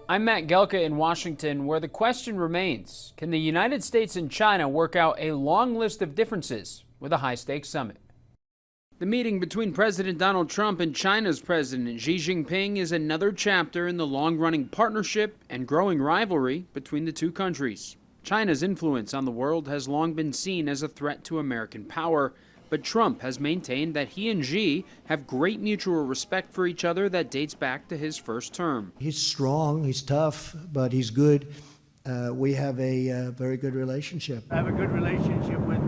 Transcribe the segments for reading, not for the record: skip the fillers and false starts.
I'm Matt Gelka in Washington, where the question remains, can the United States and China work out a long list of differences with a high-stakes summit? The meeting between President Donald Trump and China's President Xi Jinping is another chapter in the long-running partnership and growing rivalry between the two countries. China's influence on the world has long been seen as a threat to American power, but Trump has maintained that he and Xi have great mutual respect for each other that dates back to his first term. He's strong, he's tough, but he's good. We have a very good relationship. I have a good relationship with,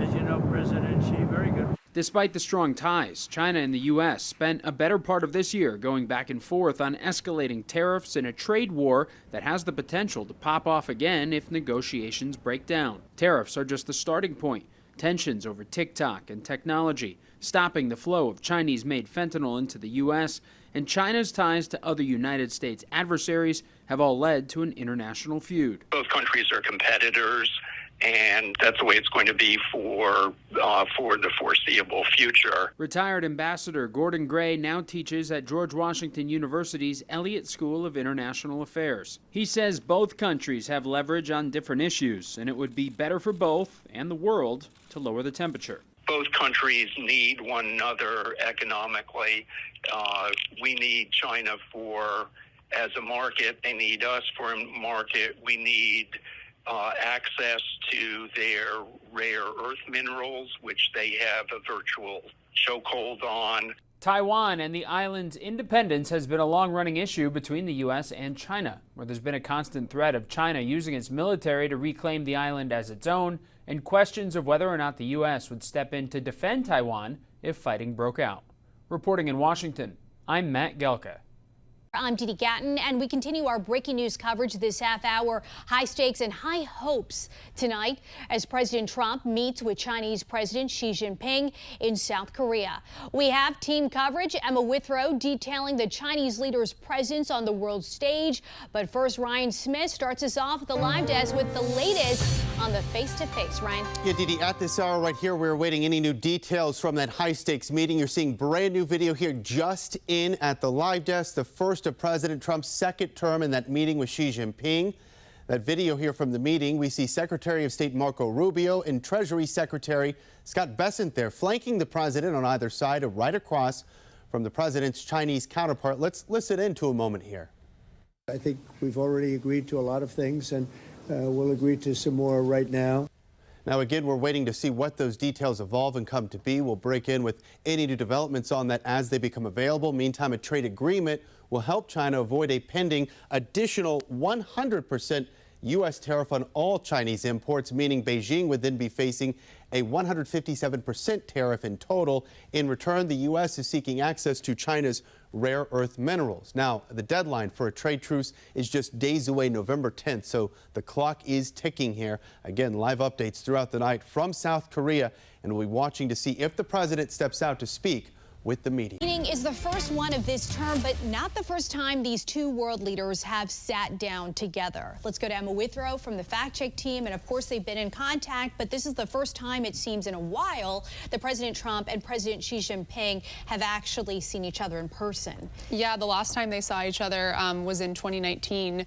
as you know, President Xi, very good. Despite the strong ties, China and the U.S. spent a better part of this year going back and forth on escalating tariffs in a trade war that has the potential to pop off again if negotiations break down. Tariffs are just the starting point. Tensions over TikTok and technology, stopping the flow of Chinese-made fentanyl into the U.S., and China's ties to other United States adversaries have all led to an international feud. Both countries are competitors, and that's the way it's going to be for the foreseeable future. Retired Ambassador Gordon Gray now teaches at George Washington University's Elliott School of International Affairs. He says both countries have leverage on different issues, and it would be better for both and the world to lower the temperature. Both countries need one another economically. We need China as a market. They need us for a market. We need access to their rare earth minerals, which they have a virtual chokehold on. Taiwan and the island's independence has been a long-running issue between the U.S. and China, where there's been a constant threat of China using its military to reclaim the island as its own, and questions of whether or not the U.S. would step in to defend Taiwan if fighting broke out. Reporting in Washington, I'm Matt Gelka. I'm Didi Gatton, and we continue our breaking news coverage this half hour. High stakes and high hopes tonight as President Trump meets with Chinese President Xi Jinping in South Korea. We have team coverage. Emma Withrow detailing the Chinese leader's presence on the world stage. But first, Ryan Smith starts us off at the live desk with the latest on the face-to-face. Ryan. Yeah, Didi, at this hour right here, we're awaiting any new details from that high-stakes meeting. You're seeing brand new video here just in at the live desk. The first of President Trump's second term in that meeting with Xi Jinping. That video here from the meeting, we see Secretary of State Marco Rubio and Treasury Secretary Scott Bessent there, flanking the president on either side, right across from the president's Chinese counterpart. Let's listen in to a moment here. I think we've already agreed to a lot of things, and we'll agree to some more right now. Now, again, we're waiting to see what those details evolve and come to be. We'll break in with any new developments on that as they become available. Meantime, a trade agreement will help China avoid a pending additional 100% U.S. tariff on all Chinese imports, meaning Beijing would then be facing a 157% tariff in total. In return, the U.S. is seeking access to China's rare earth minerals. Now, the deadline for a trade truce is just days away, November 10th, so the clock is ticking here. Again, live updates throughout the night from South Korea, and we'll be watching to see if the president steps out to speak with the meeting. Meeting is the first one of this term, but not the first time these two world leaders have sat down together. Let's go to Emma Withrow from the Fact Check team, and of course they've been in contact, but this is the first time it seems in a while that President Trump and President Xi Jinping have actually seen each other in person. Yeah, the last time they saw each other was in 2019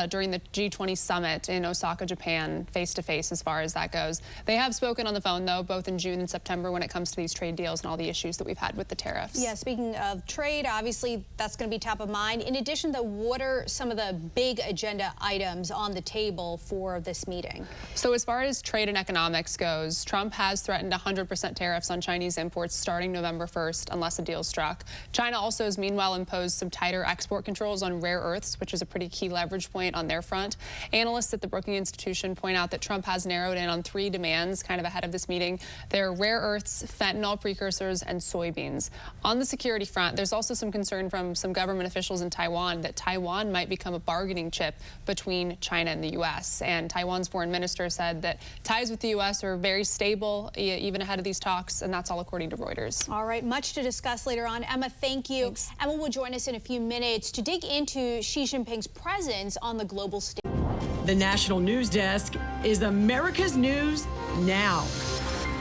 during the G20 summit in Osaka, Japan, face-to-face as far as that goes. They have spoken on the phone, though, both in June and September when it comes to these trade deals and all the issues that we've had with the tariffs. Yeah, speaking of trade, obviously that's going to be top of mind. In addition, though, what are some of the big agenda items on the table for this meeting? So as far as trade and economics goes, Trump has threatened 100% tariffs on Chinese imports starting November 1st unless a deal struck. China also has meanwhile imposed some tighter export controls on rare earths, which is a pretty key leverage point on their front. Analysts at the Brookings Institution point out that Trump has narrowed in on 3 demands kind of ahead of this meeting. They're rare earths, fentanyl precursors, and soybeans. On the security front, there's also some concern from some government officials in Taiwan that Taiwan might become a bargaining chip between China and the U.S. And Taiwan's foreign minister said that ties with the U.S. are very stable even ahead of these talks, and that's all according to Reuters. All right, much to discuss later on. Emma, thank you. Thanks. Emma will join us in a few minutes to dig into Xi Jinping's presence on the global stage. The National News Desk is America's News now.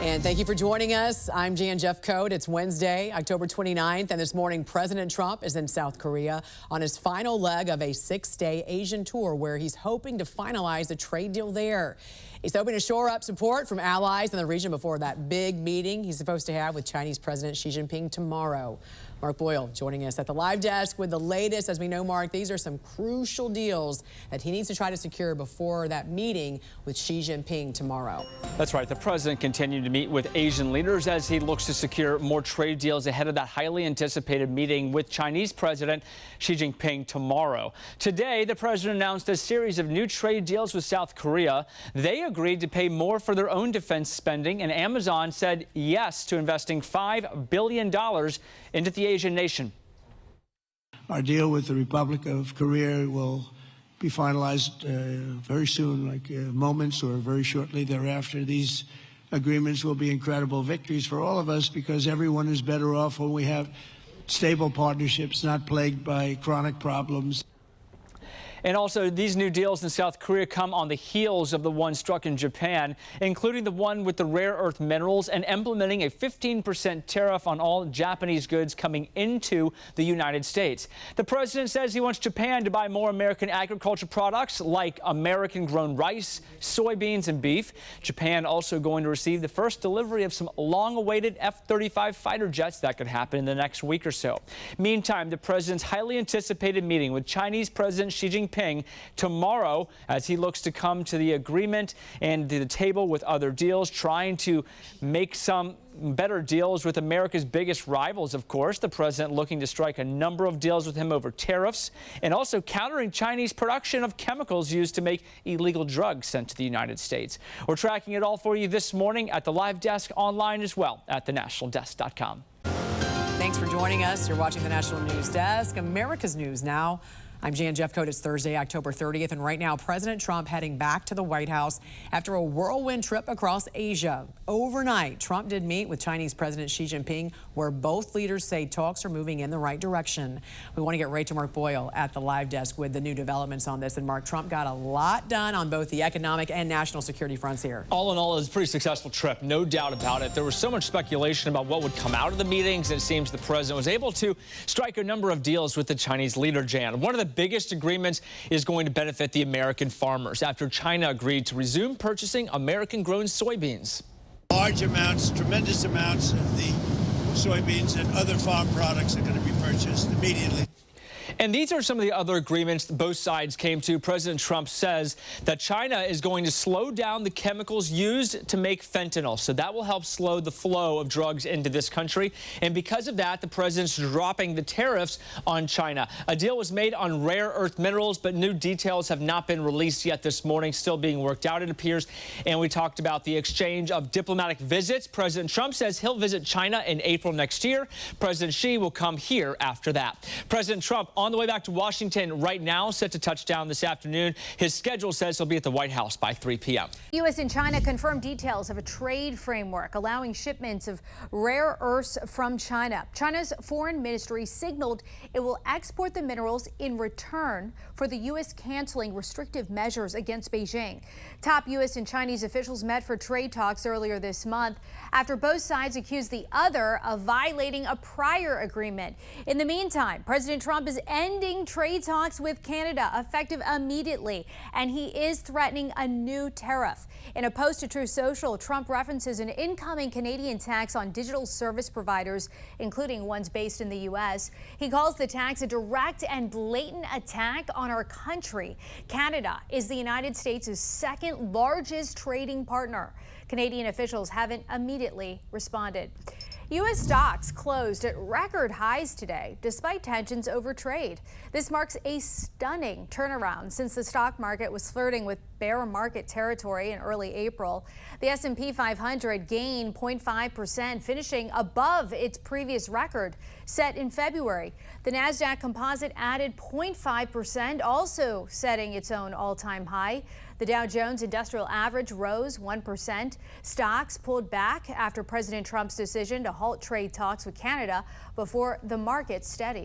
And thank you for joining us. I'm Jan Jeffcoat. It's Wednesday, October 29th, and this morning President Trump is in South Korea on his final leg of a 6-day Asian tour where he's hoping to finalize a trade deal there. He's hoping to shore up support from allies in the region before that big meeting he's supposed to have with Chinese President Xi Jinping tomorrow. Mark Boyle joining us at the live desk with the latest. As we know, Mark, these are some crucial deals that he needs to try to secure before that meeting with Xi Jinping tomorrow. That's right. The president continued to meet with Asian leaders as he looks to secure more trade deals ahead of that highly anticipated meeting with Chinese President Xi Jinping tomorrow. Today, the president announced a series of new trade deals with South Korea. They agreed to pay more for their own defense spending, and Amazon said yes to investing $5 billion into the Asian nation. Our deal with the Republic of Korea will be finalized very soon, like moments or very shortly thereafter. These agreements will be incredible victories for all of us because everyone is better off when we have stable partnerships, not plagued by chronic problems. And also, these new deals in South Korea come on the heels of the one struck in Japan, including the one with the rare earth minerals and implementing a 15% tariff on all Japanese goods coming into the United States. The president says he wants Japan to buy more American agriculture products like American-grown rice, soybeans, and beef. Japan also going to receive the first delivery of some long-awaited F-35 fighter jets that could happen in the next week or so. Meantime, the president's highly anticipated meeting with Chinese President Xi Jinping tomorrow as he looks to come to the agreement and to the table with other deals, trying to make some better deals with America's biggest rivals, of course. The president looking to strike a number of deals with him over tariffs and also countering Chinese production of chemicals used to make illegal drugs sent to the United States. We're tracking it all for you this morning at the live desk, online as well at thenationaldesk.com. Thanks for joining us. You're watching the National News Desk, America's News Now. I'm Jan Jeffcoat. It's Thursday, October 30th, and right now President Trump heading back to the White House after a whirlwind trip across Asia. Overnight, Trump did meet with Chinese President Xi Jinping, where both leaders say talks are moving in the right direction. We want to get right to Mark Boyle at the live desk with the new developments on this. And Mark, Trump got a lot done on both the economic and national security fronts here. All in all, it was a pretty successful trip, no doubt about it. There was so much speculation about what would come out of the meetings, and it seems the president was able to strike a number of deals with the Chinese leader, Jan. One of the biggest agreements is going to benefit the American farmers after China agreed to resume purchasing American-grown soybeans. Large amounts, tremendous amounts of the soybeans and other farm products are going to be purchased immediately. And these are some of the other agreements both sides came to. President Trump says that China is going to slow down the chemicals used to make fentanyl. So that will help slow the flow of drugs into this country. And because of that, the president's dropping the tariffs on China. A deal was made on rare earth minerals, but new details have not been released yet this morning, still being worked out, it appears. And we talked about the exchange of diplomatic visits. President Trump says he'll visit China in April next year. President Xi will come here after that. President Trump on the way back to Washington right now, set to touch down this afternoon. His schedule says he'll be at the White House by 3 p.m. U.S. and China confirmed details of a trade framework allowing shipments of rare earths from China. China's foreign ministry signaled it will export the minerals in return for the U.S. canceling restrictive measures against Beijing. Top U.S. and Chinese officials met for trade talks earlier this month after both sides accused the other of violating a prior agreement. In the meantime, President Trump is ending trade talks with Canada effective immediately, and he is threatening a new tariff. In a post to Truth Social, Trump references an incoming Canadian tax on digital service providers, including ones based in the U.S. He calls the tax a direct and blatant attack on our country. Canada is the United States' second largest trading partner. Canadian officials haven't immediately responded. U.S. stocks closed at record highs today, despite tensions over trade. This marks a stunning turnaround since the stock market was flirting with bear market territory in early April. The S&P 500 gained 0.5%, finishing above its previous record set in February. The Nasdaq Composite added 0.5%, also setting its own all-time high. The Dow Jones Industrial Average rose 1%. Stocks pulled back after President Trump's decision to halt trade talks with Canada before the market steadied.